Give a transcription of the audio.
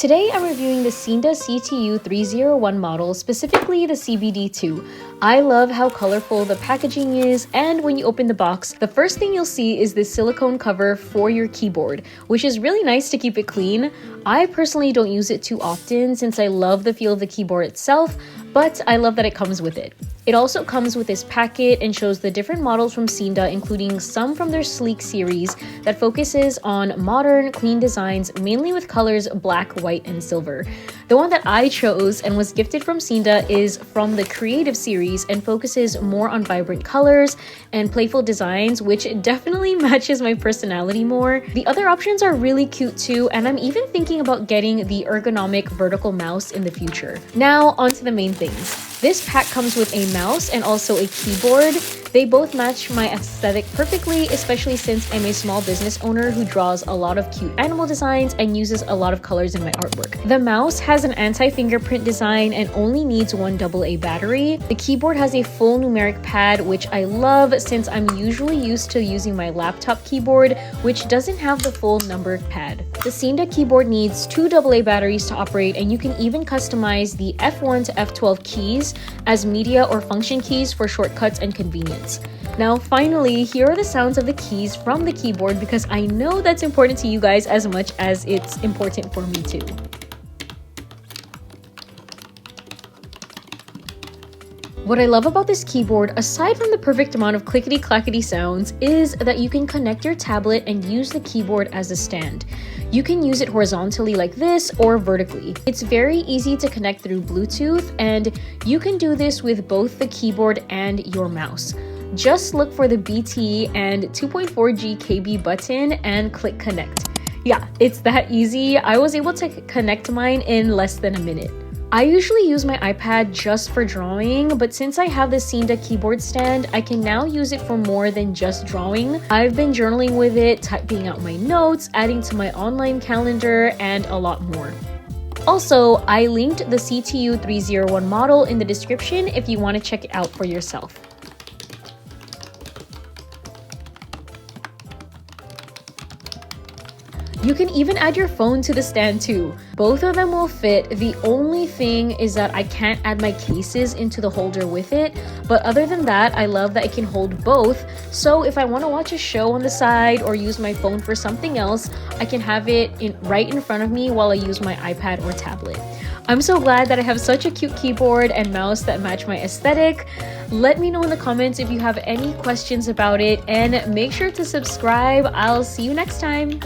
Today I'm reviewing the Seenda CTU301 model, specifically the CBD2. I love how colorful the packaging is, and when you open the box, the first thing you'll see is this silicone cover for your keyboard, which is really nice to keep it clean. I personally don't use it too often since I love the feel of the keyboard itself, but I love that it comes with it. It also comes with this packet and shows the different models from Seenda, including some from their sleek series that focuses on modern, clean designs, mainly with colors black, white, and silver. The one that I chose and was gifted from Seenda is from the creative series and focuses more on vibrant colors and playful designs, which definitely matches my personality more. The other options are really cute too, and I'm even thinking about getting the ergonomic vertical mouse in the future. Now, on to the main things. This pack comes with a mouse and also a keyboard. They both match my aesthetic perfectly, especially since I'm a small business owner who draws a lot of cute animal designs and uses a lot of colors in my artwork. The mouse has an anti-fingerprint design and only needs one AA battery. The keyboard has a full numeric pad, which I love since I'm usually used to using my laptop keyboard, which doesn't have the full number pad. The Seenda keyboard needs two AA batteries to operate, and you can even customize the F1 to F12 keys as media or function keys for shortcuts and convenience. Now finally, here are the sounds of the keys from the keyboard because I know that's important to you guys as much as it's important for me too. What I love about this keyboard, aside from the perfect amount of clickety-clackety sounds, is that you can connect your tablet and use the keyboard as a stand. You can use it horizontally like this or vertically. It's very easy to connect through Bluetooth, and you can do this with both the keyboard and your mouse. Just look for the BT and 2.4G KB button and click connect. Yeah, it's that easy. I was able to connect mine in less than a minute. I usually use my iPad just for drawing, but since I have the Seenda keyboard stand, I can now use it for more than just drawing. I've been journaling with it, typing out my notes, adding to my online calendar, and a lot more. Also, I linked the CTU301 model in the description if you want to check it out for yourself. You can even add your phone to the stand too. Both of them will fit. The only thing is that I can't add my cases into the holder with it, but other than that, I love that it can hold both. So if I want to watch a show on the side or use my phone for something else, I can have it right in front of me while I use my iPad or tablet. I'm so glad that I have such a cute keyboard and mouse that match my aesthetic. Let me know in the comments if you have any questions about it, and make sure to subscribe. I'll see you next time.